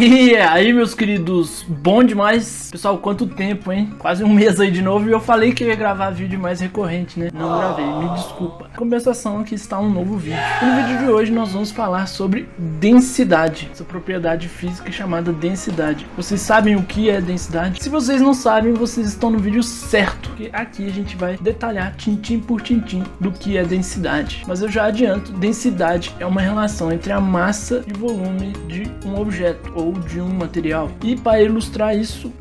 E aí, meus queridos, bom demais. Pessoal, quanto tempo, hein? Quase um mês aí de novo. E eu falei que ia gravar vídeo mais recorrente, né? Não gravei, me desculpa. Em compensação, aqui está um novo vídeo. E no vídeo de hoje nós vamos falar sobre densidade, essa propriedade física chamada densidade. Vocês sabem o que é densidade? Se vocês não sabem, vocês estão no vídeo certo, porque aqui a gente vai detalhar tintim por tintim do que é densidade. Mas eu já adianto, densidade é uma relação entre a massa e o volume de um objeto ou de um material. E para ilustrar isso,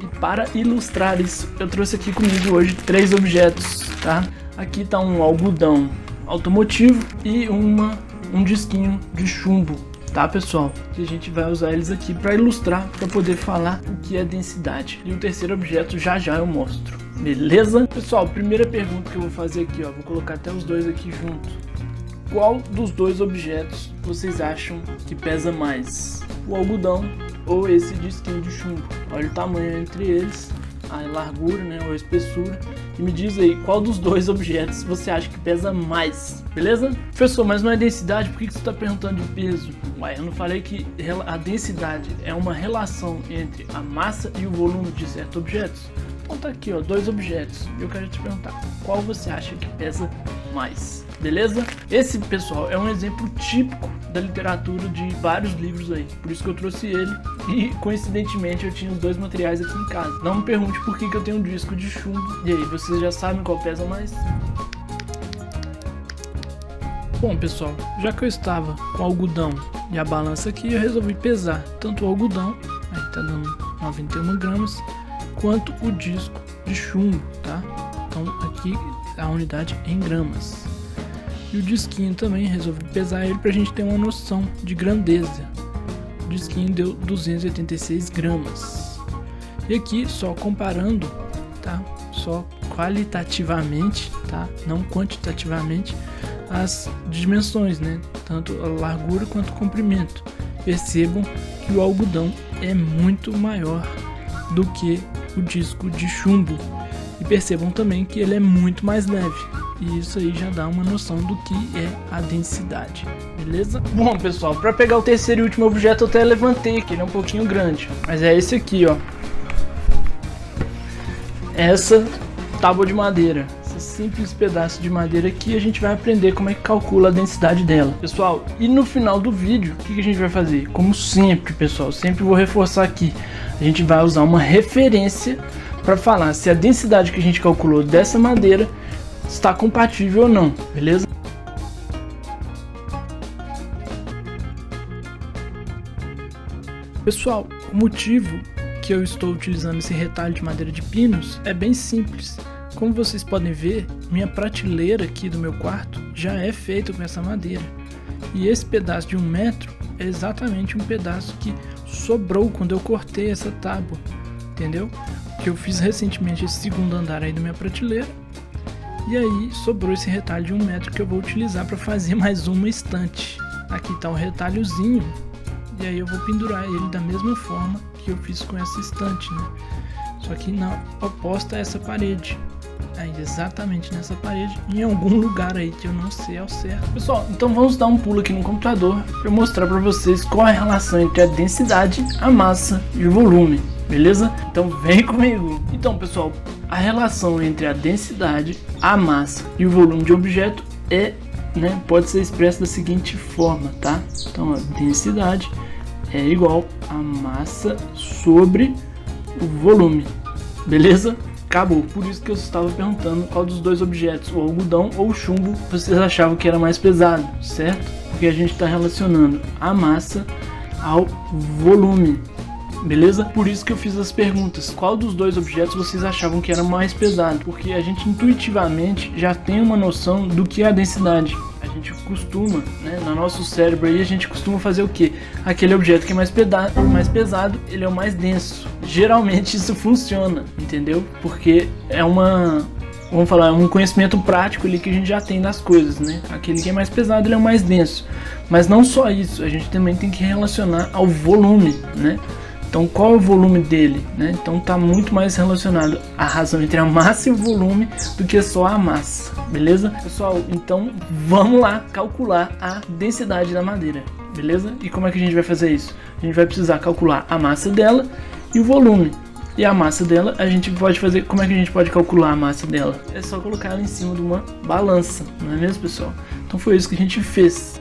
eu trouxe aqui comigo hoje 3 objetos, tá? Aqui tá um algodão automotivo e um disquinho de chumbo, tá, pessoal? Que a gente vai usar eles aqui para ilustrar, para poder falar o que é densidade. E o terceiro objeto já eu mostro, beleza? Pessoal, primeira pergunta que eu vou fazer aqui, ó, vou colocar até os dois aqui junto. Qual dos dois objetos vocês acham que pesa mais? O algodão ou esse disquinho de chumbo? Olha o tamanho entre eles, a largura, né, ou a espessura, e me diz aí qual dos dois objetos você acha que pesa mais, beleza? Professor, mas não é densidade, por que você está perguntando de peso? Ué, eu não falei que a densidade é uma relação entre a massa e o volume de certos objetos? Então tá aqui, ó, 2 objetos, e eu quero te perguntar, qual você acha que pesa mais? Beleza? Esse, pessoal, é um exemplo típico da literatura de vários livros aí. Por isso que eu trouxe ele. E, coincidentemente, eu tinha os 2 materiais aqui em casa. Não me pergunte por que eu tenho um disco de chumbo. E aí, vocês já sabem qual pesa mais? Bom, pessoal, já que eu estava com o algodão e a balança aqui, eu resolvi pesar tanto o algodão, aí tá dando 91 gramas, quanto o disco de chumbo, tá? Então, aqui a unidade em gramas. E o disquinho também, resolvi pesar ele pra gente ter uma noção de grandeza. O disquinho deu 286 gramas. E aqui, só comparando, tá? Só qualitativamente, tá? Não quantitativamente, as dimensões, né? Tanto a largura quanto o comprimento. Percebam que o algodão é muito maior do que o disco de chumbo. E percebam também que ele é muito mais leve. E isso aí já dá uma noção do que é a densidade, beleza? Bom, pessoal, para pegar o terceiro e último objeto eu até levantei aqui, ele é um pouquinho grande, mas é esse aqui, ó. Essa tábua de madeira, esse simples pedaço de madeira aqui, a gente vai aprender como é que calcula a densidade dela. Pessoal, e no final do vídeo, o que a gente vai fazer? Como sempre, pessoal, sempre vou reforçar aqui, a gente vai usar uma referência para falar se a densidade que a gente calculou dessa madeira está compatível ou não, beleza? Pessoal, o motivo que eu estou utilizando esse retalho de madeira de pinos é bem simples. Como vocês podem ver, minha prateleira aqui do meu quarto já é feita com essa madeira. E esse pedaço de 1 metro é exatamente um pedaço que sobrou quando eu cortei essa tábua, entendeu? Que eu fiz recentemente esse segundo andar aí da minha prateleira. E aí sobrou esse retalho de 1 metro que eu vou utilizar para fazer mais uma estante. Aqui está um retalhozinho, e aí eu vou pendurar ele da mesma forma que eu fiz com essa estante, né? Só que na oposta a essa parede. Aí exatamente nessa parede, em algum lugar aí que eu não sei ao certo. Pessoal, então vamos dar um pulo aqui no computador para eu mostrar para vocês qual é a relação entre a densidade, a massa e o volume. Beleza? Então vem comigo. Então, pessoal, a relação entre a densidade, a massa e o volume de um objeto pode ser expressa da seguinte forma, tá? Então, a densidade é igual a massa sobre o volume. Beleza? Acabou. Por isso que eu estava perguntando qual dos dois objetos, o algodão ou o chumbo, vocês achavam que era mais pesado, certo? Porque a gente está relacionando a massa ao volume. Beleza? Por isso que eu fiz as perguntas. Qual dos dois objetos vocês achavam que era mais pesado? Porque a gente intuitivamente já tem uma noção do que é a densidade. A gente costuma, né, no nosso cérebro aí, a gente costuma fazer o quê? Aquele objeto que é mais pesado, ele é o mais denso. Geralmente isso funciona, entendeu? Porque é um conhecimento prático ali que a gente já tem das coisas, né? Aquele que é mais pesado, ele é o mais denso. Mas não só isso, a gente também tem que relacionar ao volume, né? Então qual é o volume dele, né? Então está muito mais relacionado à razão entre a massa e o volume do que só a massa, beleza? Pessoal, então vamos lá calcular a densidade da madeira. beleza? E como é que a gente vai fazer isso? A gente vai precisar calcular a massa dela e o volume. E a massa dela, a gente pode fazer... Como é que a gente pode calcular a massa dela? É só colocar ela em cima de uma balança, não é mesmo, pessoal? Então foi isso que a gente fez.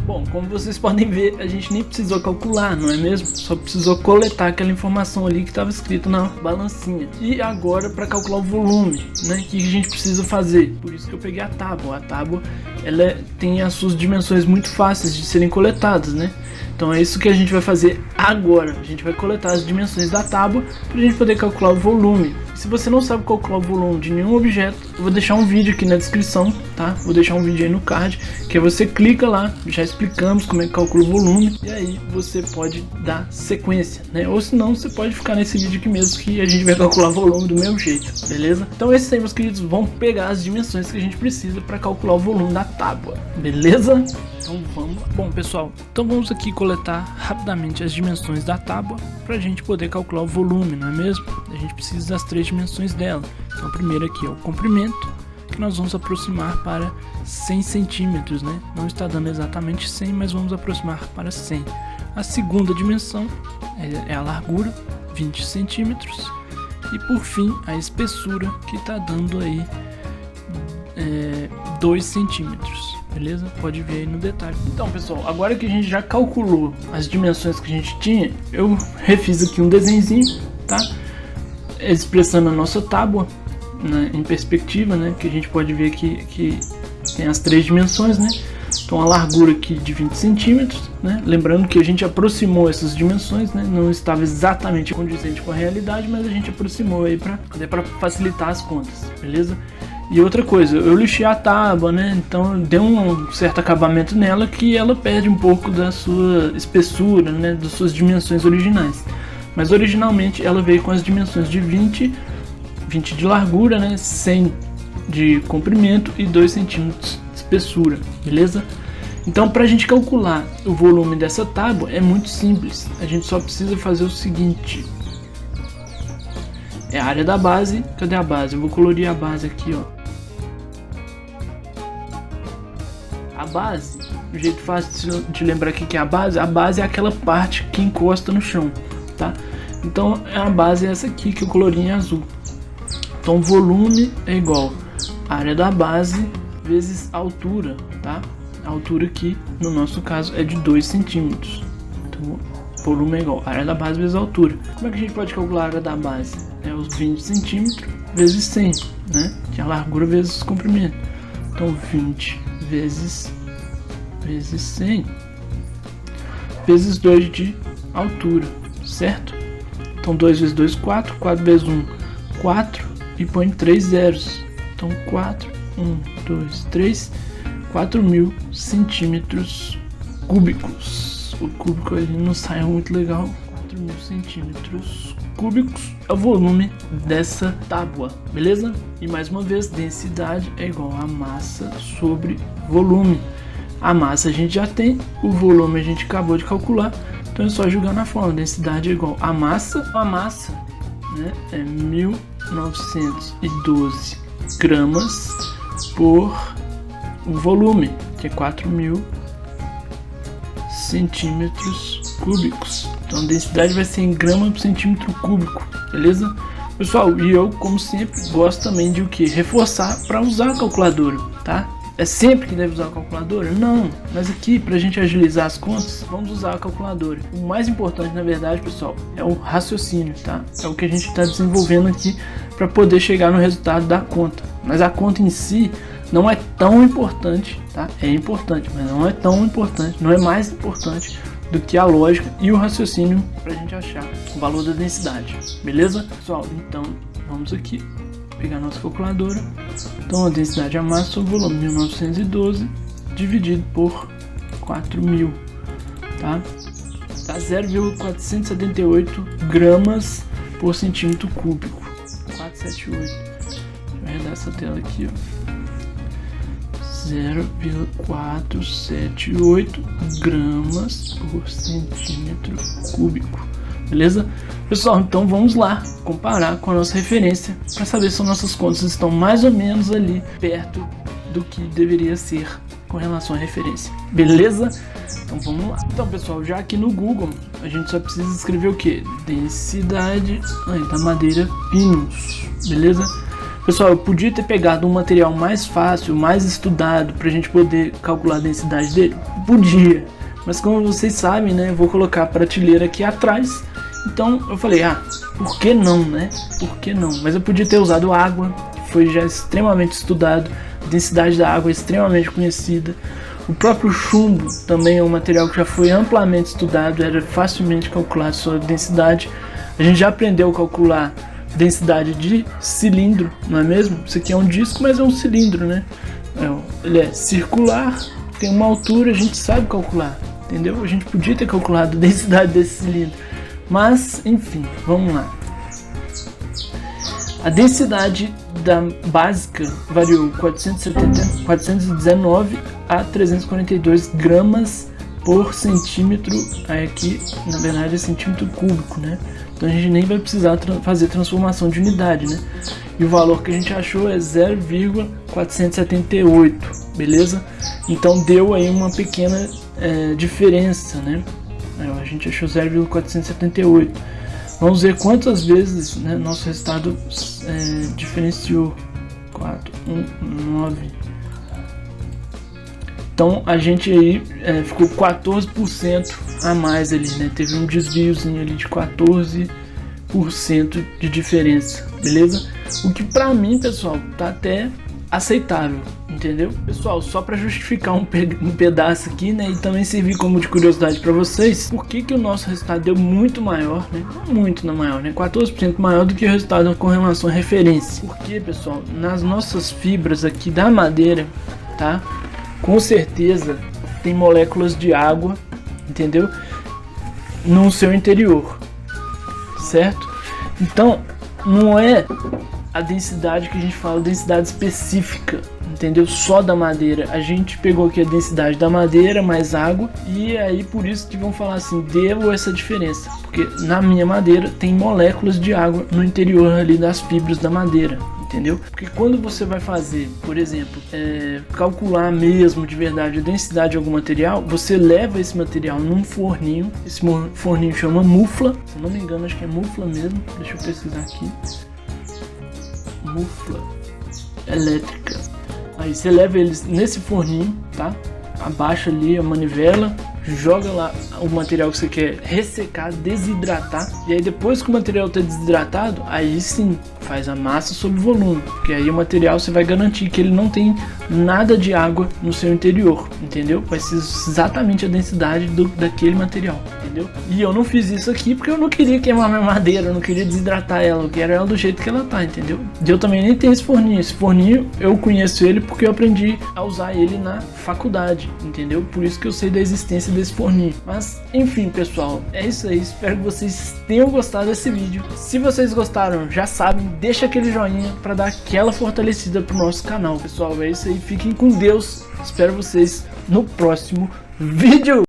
Bom, como vocês podem ver, a gente nem precisou calcular, não é mesmo? Só precisou coletar aquela informação ali que estava escrito na balancinha. E agora, para calcular o volume, né? O que a gente precisa fazer? Por isso que eu peguei a tábua. A tábua, ela tem as suas dimensões muito fáceis de serem coletadas, né? Então é isso que a gente vai fazer agora. A gente vai coletar as dimensões da tábua para a gente poder calcular o volume. Se você não sabe calcular o volume de nenhum objeto, eu vou deixar um vídeo aqui na descrição, tá? Vou deixar um vídeo aí no card, que aí você clica lá, já explicamos como é que calcula o volume, e aí você pode dar sequência, né? Ou se não, você pode ficar nesse vídeo aqui mesmo, que a gente vai calcular o volume do mesmo jeito, beleza? Então esses aí, meus queridos, vão pegar as dimensões que a gente precisa para calcular o volume da tábua, beleza? Então vamos lá. Bom, pessoal, então vamos aqui coletar rapidamente as dimensões da tábua para a gente poder calcular o volume, não é mesmo? A gente precisa das 3 dimensões dela. Então, primeiro aqui é o comprimento, que nós vamos aproximar para 100 centímetros, né? Não está dando exatamente 100, mas vamos aproximar para 100. A segunda dimensão é a largura, 20 centímetros. E por fim, a espessura, que está dando aí 2 centímetros. Beleza? Pode ver aí no detalhe. Então, pessoal, agora que a gente já calculou as dimensões que a gente tinha, eu refiz aqui um desenhozinho, tá? Expressando a nossa tábua, né, em perspectiva, né? Que a gente pode ver que tem as 3 dimensões, né? Então a largura aqui de 20 centímetros, né? Lembrando que a gente aproximou essas dimensões, né? Não estava exatamente condizente com a realidade, mas a gente aproximou aí para facilitar as contas, beleza? E outra coisa, eu lixei a tábua, né? Então deu um certo acabamento nela que ela perde um pouco da sua espessura, né? Das suas dimensões originais. Mas originalmente ela veio com as dimensões de 20 de largura, né? 100 de comprimento e 2 centímetros de espessura, beleza? Então, para a gente calcular o volume dessa tábua é muito simples. A gente só precisa fazer o seguinte: é a área da base. Cadê a base? Eu vou colorir a base aqui, ó. A base, o jeito fácil de lembrar o que é a base é aquela parte que encosta no chão, tá? Então a base é essa aqui que eu colori em azul. Então o volume é igual a área da base vezes a altura, tá? A altura aqui, no nosso caso, é de 2 centímetros. Então o volume é igual a área da base vezes a altura. Como é que a gente pode calcular a área da base? É os 20 centímetros vezes 100, né? Que é a largura vezes o comprimento. Então 20 vezes 100 vezes 2 de altura, certo? Então 2 vezes 2, 4, 4 vezes 1, 4 e põe 3 zeros. Então 4, 1, 2, 3, 4.000 centímetros cúbicos. O cúbico ele não sai muito legal. 4.000 centímetros cúbicos é o volume dessa tábua, beleza? E mais uma vez, densidade é igual a massa sobre volume. A massa a gente já tem, o volume a gente acabou de calcular, então é só jogar na fórmula. Densidade é igual a massa, né, é 1912 gramas por o volume, que é 4.000 centímetros cúbicos. Então a densidade vai ser em grama por centímetro cúbico, beleza? Pessoal, e eu, como sempre, gosto também de o que? Reforçar para usar a calculadora, tá? É sempre que deve usar a calculadora? Não, mas aqui, para a gente agilizar as contas, vamos usar a calculadora. O mais importante, na verdade, pessoal, é o raciocínio, tá? É o que a gente está desenvolvendo aqui para poder chegar no resultado da conta. Mas a conta em si não é tão importante, tá? É importante, mas não é tão importante, não é mais importante do que a lógica e o raciocínio para a gente achar o valor da densidade, beleza? Pessoal, então vamos aqui pegar nossa calculadora. Então a densidade é a massa sobre o volume, 1912 dividido por 4.000, tá? Dá 0,478 gramas por centímetro cúbico. 478. Deixa eu arredar essa tela aqui, ó. 0,478 gramas por centímetro cúbico, beleza? Pessoal, então vamos lá comparar com a nossa referência para saber se nossas contas estão mais ou menos ali perto do que deveria ser com relação à referência, beleza? Então vamos lá. Então pessoal, já aqui no Google a gente só precisa escrever o que? Densidade da madeira pinos, beleza? Pessoal, eu podia ter pegado um material mais fácil, mais estudado, pra gente poder calcular a densidade dele? Podia, mas como vocês sabem, né, eu vou colocar a prateleira aqui atrás. Então eu falei, por que não, né? Por que não? Mas eu podia ter usado água, que foi já extremamente estudado. A densidade da água é extremamente conhecida. O próprio chumbo também é um material que já foi amplamente estudado, era facilmente calculado sua densidade. A gente já aprendeu a calcular densidade de cilindro, não é mesmo? Isso aqui é um disco, mas é um cilindro, né? Ele é circular, tem uma altura, a gente sabe calcular, entendeu? A gente podia ter calculado a densidade desse cilindro, mas enfim, vamos lá. A densidade da básica variou 419 a 342 gramas por centímetro. Aí aqui, na verdade, é centímetro cúbico, né? Então a gente nem vai precisar fazer transformação de unidade, né? E o valor que a gente achou é 0,478, beleza? Então deu aí uma pequena diferença, né? A gente achou 0,478. Vamos ver quantas vezes, né, nosso resultado diferenciou. 4, 1, 9. Então a gente aí ficou 14% a mais ali, né? Teve um desviozinho ali de 14% de diferença, beleza? O que pra mim, pessoal, tá até aceitável, entendeu? Pessoal, só para justificar um pedaço aqui, né, e também servir como de curiosidade para vocês, por que o nosso resultado deu muito maior, né? Não muito maior, né? 14% maior do que o resultado com relação à referência. Porque, pessoal, nas nossas fibras aqui da madeira, tá? Com certeza tem moléculas de água, entendeu? No seu interior, certo? Então, não é a densidade que a gente fala, densidade específica, entendeu? Só da madeira. A gente pegou aqui a densidade da madeira mais água, e aí por isso que vão falar assim, deu essa diferença, porque na minha madeira tem moléculas de água no interior ali das fibras da madeira, entendeu? Porque quando você vai fazer, por exemplo, calcular mesmo de verdade a densidade de algum material, você leva esse material num forninho. Esse forninho chama mufla, se não me engano acho que é mufla mesmo, deixa eu pesquisar aqui. Mufla elétrica. Aí você leva eles nesse forninho, tá? Abaixa ali a manivela, joga lá o material que você quer ressecar, desidratar, e aí depois que o material está desidratado, aí sim faz a massa sobre volume, porque aí o material você vai garantir que ele não tem nada de água no seu interior, entendeu? Vai ser exatamente a densidade daquele material, entendeu? E eu não fiz isso aqui porque eu não queria queimar minha madeira, eu não queria desidratar ela, eu quero ela do jeito que ela tá, entendeu? E eu também nem tenho esse forninho eu conheço ele porque eu aprendi a usar ele na faculdade, entendeu? Por isso que eu sei da existência desse forninho. Mas enfim, pessoal, é isso aí, espero que vocês tenham gostado desse vídeo. Se vocês gostaram, já sabem, deixa aquele joinha para dar aquela fortalecida pro nosso canal, pessoal. É isso aí, fiquem com Deus, espero vocês no próximo vídeo.